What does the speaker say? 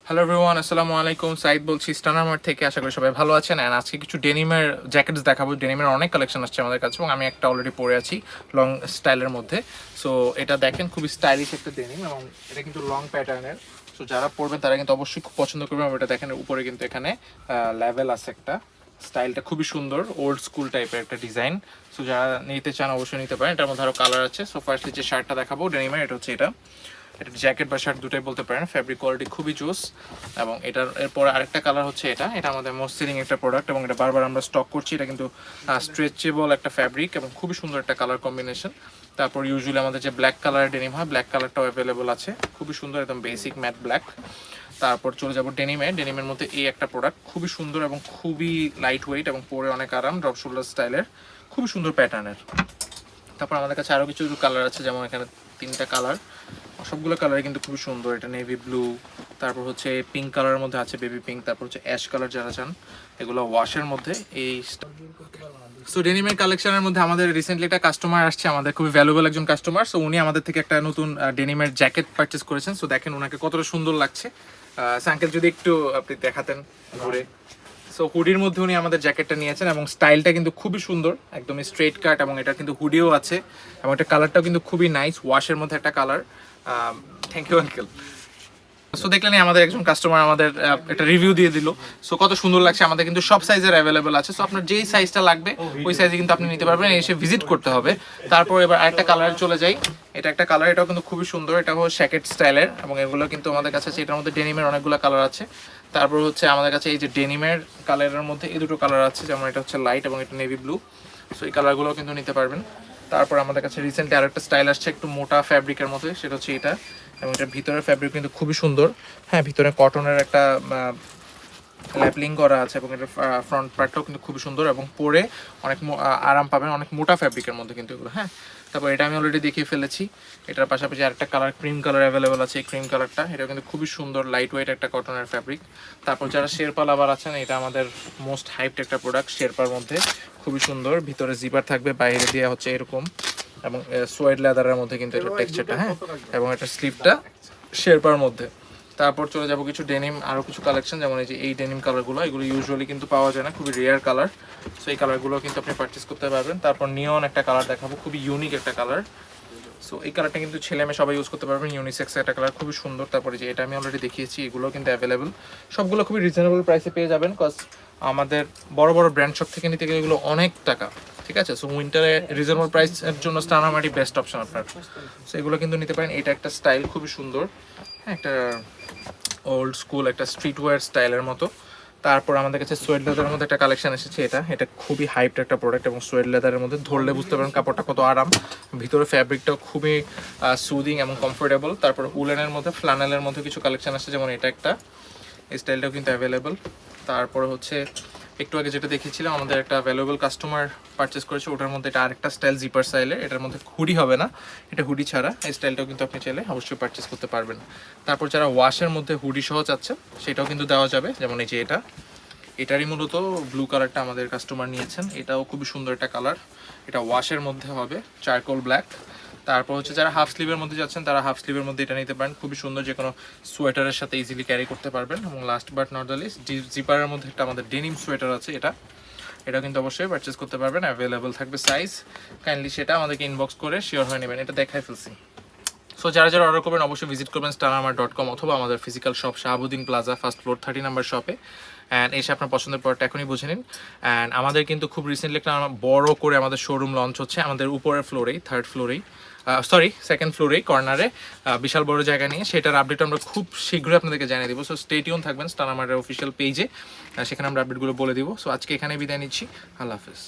Hello everyone, আসসালামু আলাইকুম। সাইদ বলছি স্টানারমার্ট থেকে। আশা করি সবাই ভালো আছেন। অ্যান্ড আজকে কিছু ডেনিমের জ্যাকেটস দেখাবো। ডেনিমের অনেক কালেকশন আসছে আমাদের কাছে এবং আমি একটা অলরেডি পরে আছি লং স্টাইলের মধ্যে। সো এটা দেখেন, খুবই স্টাইলিশ একটা ডেনিম এবং এটা কিন্তু লং প্যাটার্নের। সো যারা পরবেন তারা কিন্তু অবশ্যই খুব পছন্দ করবেন। এবং এটা দেখেন উপরে কিন্তু এখানে লেভেল আছে একটা। স্টাইলটা খুবই সুন্দর, ওল্ড স্কুল টাইপের একটা ডিজাইন। সো যারা নিতে চান অবশ্যই নিতে পারেন। এটার মধ্যে আরও কালার আছে। সো ফার্স্টলি যে শার্টটা দেখাবো ডেনিমের, এটা হচ্ছে এটা জ্যাকেট বা শার্ট দুটাই বলতে পারেন। ফ্যাব্রিক কোয়ালিটি খুবই জোস। এবং এটার এরপরে আরেকটা কালার হচ্ছে এটা আমাদের মোস্ট সেলিং একটা প্রোডাক্ট এবং এটা বারবার আমরা স্টক করছি। এটা কিন্তু স্ট্রেচেবল একটা ফ্যাব্রিক এবং খুবই সুন্দর একটা কালার কম্বিনেশন। তারপর ইউজুয়ালি আমাদের যে ব্ল্যাক কালারের ডেনিম হয়, ব্ল্যাক কালারটাও অ্যাভেলেবল আছে, খুবই সুন্দর, একদম বেসিক ম্যাট ব্ল্যাক। তারপর চলে যাবো ডেনিমের মধ্যে এই একটা প্রোডাক্ট, খুবই সুন্দর এবং খুবই লাইট ওয়েট এবং পরে অনেক আরাম, ড্রপ শোল্ডার স্টাইলের, খুবই সুন্দর প্যাটার্নের। তারপর আমাদের কাছে আরও কিছু কালার আছে, যেমন এখানে 3টা কালার, সবগুলো কালার কিন্তু খুবই সুন্দর। এটা নেভি ব্লু, তারপর হচ্ছে পিঙ্ক কালারের মধ্যে আছে বেবি পিঙ্ক, তারপর হচ্ছে অ্যাশ কালার যারা চান এগুলো ওয়াশের মধ্যে। এই সো ডেনিমের কালেকশনের মধ্যে আমাদের রিসেন্টলি একটা কাস্টমার আসছে, আমাদের খুবই ভ্যালুয়েবল একজন কাস্টমার। সো উনি আমাদের থেকে একটা নতুন ডেনিমের জ্যাকেট পারচেস করেছেন। সো দেখেন ওনাকে কতটা সুন্দর লাগছে। সাঙ্কেল যদি একটু আপনি দেখাতেন ঘুরে। সো হুডির মধ্যে উনি আমাদের জ্যাকেটটা নিয়েছেন এবং স্টাইলটা কিন্তু খুবই সুন্দর, একদমই স্ট্রেট কাট এবং এটা কিন্তু হুডিও আছে এবং এটা কালারটাও কিন্তু খুবই নাইস, ওয়াশের মধ্যে একটা colour. Thank you uncle. So দেখলেন আমাদের একজন কাস্টমার আমাদের একটা রিভিউ দিয়ে দিল। সো কত সুন্দর লাগছে। আমাদের কিন্তু সব সাইজের অ্যাভেলেবেল আছে। সো আপনার যেই সাইজটা লাগবে ওই সাইজে কিন্তু আপনি নিতে পারবেন, এসে ভিজিট করতে হবে। তারপর এবার আরেকটা কালারে চলে যাই। এটা একটা কালার, এটাও কিন্তু খুবই সুন্দর, এটা হলো শ্যাকেট স্টাইলের এবং এগুলো কিন্তু আমাদের কাছে আছে। এটার মধ্যে ডেনিমের অনেকগুলো কালার আছে। তারপর হচ্ছে আমাদের কাছে এই যে ডেনিমের কালারের মধ্যে এই দুটো কালার আছে, যেমন এটা হচ্ছে লাইট এবং এটা নেভি ব্লু। সো এই কালারগুলোও কিন্তু নিতে পারবেন। তারপর আমাদের কাছে রিসেন্টলি আরেকটা স্টাইল আসছে একটু মোটা ফ্যাব্রিকের মধ্যে, সেটা হচ্ছে এটা এবং এটার ভিতরের ফ্যাব্রিক কিন্তু খুবই সুন্দর। হ্যাঁ, ভিতরে কটনের একটা ল্যাপলিং করা আছে এবং এটার ফ্রন্ট পার্টটাও কিন্তু খুবই সুন্দর এবং পরে অনেক আরাম পাবেন, অনেক মোটা ফ্যাব্রিকের মধ্যে কিন্তু এগুলো। হ্যাঁ, তারপর এটা আমি অলরেডি দেখিয়ে ফেলেছি। এটার পাশাপাশি আরেকটা কালার ক্রিম কালার অ্যাভেলেবেল আছে, এই ক্রিম কালারটা, এটা কিন্তু খুবই সুন্দর, লাইট ওয়েট একটা কটনের ফ্যাব্রিক। তারপর যারা শেরপা লাভার আছেন, এটা আমাদের মোস্ট হাইপড একটা প্রোডাক্ট শেরপার মধ্যে, খুবই সুন্দর। ভিতরে জিপার থাকবে, বাইরে দিয়ে হচ্ছে এরকম এবং সোয়েড লেদারের মধ্যে কিন্তু এটা টেক্সচারটা। হ্যাঁ, এবং এটা স্লিপটা শেরপার মধ্যে। তারপর চলে যাব কিছু ডেনিম, আরও কিছু কালেকশন, যেমন এই যে এই ডেনিম কালারগুলো, এগুলো ইউজুয়ালি কিন্তু পাওয়া যায় না, খুবই রেয়ার কালার। সো এই কালারগুলো কিন্তু আপনি পারচেস করতে পারবেন। তারপর নিয়ন একটা কালার দেখাবো, খুবই ইউনিক একটা কালার। সো এই কালারটা কিন্তু ছেলে মেয়ে সবাই ইউজ করতে পারবেন, ইউনিসেক্স একটা কালার, খুবই সুন্দর। তারপরে যে এটা আমি অলরেডি দেখিয়েছি, এগুলো কিন্তু অ্যাভেলেবেল, সবগুলো খুবই রিজনেবল প্রাইসে পেয়ে যাবেন। কজ আমাদের বড় বড় ব্র্যান্ড শপ থেকে নিতে গেলে এগুলো অনেক টাকা, ঠিক আছে। সো উইন্টারে রিজনেবল প্রাইসের জন্য স্টানারমার্টই বেস্ট অপশন আপনার। সো এগুলো কিন্তু নিতে পারেন। এটা একটা স্টাইল খুবই সুন্দর, হ্যাঁ, একটা ওল্ড স্কুল একটা স্ট্রিট ওয়্যার স্টাইলের মতো। তারপর আমাদের কাছে সোয়েড লেদারের মধ্যে একটা কালেকশন এসেছে। এটা খুবই হাইপড একটা প্রোডাক্ট এবং সোয়েড লেদারের মধ্যে ধরলে বুঝতে পারেন কাপড়টা কত আরাম, ভিতরে ফ্যাব্রিকটাও খুবই সুদিং এবং কমফোর্টেবল। তারপর উলেনের মধ্যে ফ্লানেলের মধ্যে কিছু কালেকশন আসছে, যেমন এটা একটা, এই স্টাইলটাও কিন্তু অ্যাভেলেবল। তারপরে হচ্ছে একটু আগে যেটা দেখিয়েছিলাম, আমাদের একটা ভ্যালুয়েবল কাস্টমার পারচেস করেছে, ওটার মধ্যে এটা আরেকটা স্টাইল জিপার স্টাইলের, এটার মধ্যে হুডি হবে না, এটা হুডি ছাড়া। এই স্টাইলটাও কিন্তু আপনি চাইলে অবশ্যই পারচেস করতে পারবেন। তারপর যারা ওয়াশের মধ্যে হুডি সহ চাচ্ছে সেটাও কিন্তু দেওয়া যাবে, যেমন এই যে এটারই মূলত ব্লু কালারটা আমাদের কাস্টমার নিয়েছেন, এটাও খুবই সুন্দর একটা কালার। এটা ওয়াশের মধ্যে হবে, চারকোল ব্ল্যাক। তারপর হচ্ছে যারা হাফ স্লিভের মধ্যে যাচ্ছেন তারা হাফ স্লিভের মধ্যে এটা নিতে পারেন, খুবই সুন্দর, যে কোনো সোয়েটারের সাথে ইজিলি ক্যারি করতে পারবেন। এবং last but not the least, জিপারের মধ্যে একটা আমাদের ডেনিম সোয়েটার আছে, এটা কিন্তু অবশ্যই পারচেস করতে পারবেন, অ্যাভেলেবল থাকবে সাইজ। কাইন্ডলি সেটা আমাদেরকে ইনবক্স করে শিওর হয়ে নেবেন। এটা দেখাই ফেলছি। সো যারা যারা অর্ডার করবেন অবশ্যই ভিজিট করবেন starmarmart.com অথবা আমাদের physical shop Shahabuddin plaza, first floor 30 number শপে। অ্যান্ড এসে আপনার পছন্দের প্রোডাক্ট এখনই বুঝে নিন। অ্যান্ড আমাদের কিন্তু খুব রিসেন্টলি একটা বড় করে আমাদের শোরুম লঞ্চ হচ্ছে আমাদের উপরের ফ্লোরেই, সেকেন্ড ফ্লোরেই কর্নারে, বিশাল বড় জায়গা নিয়ে। সেটার আপডেট আমরা খুব শীঘ্রই আপনাদেরকে জানিয়ে দিব। সো স্টে টিউন থাকবেন স্টারমার্টের অফিসিয়াল পেজে, সেখানে আমরা আপডেটগুলো বলে দিব। সো আজকে এখানে বিদায় নিচ্ছি, আল্লাহ হাফেজ।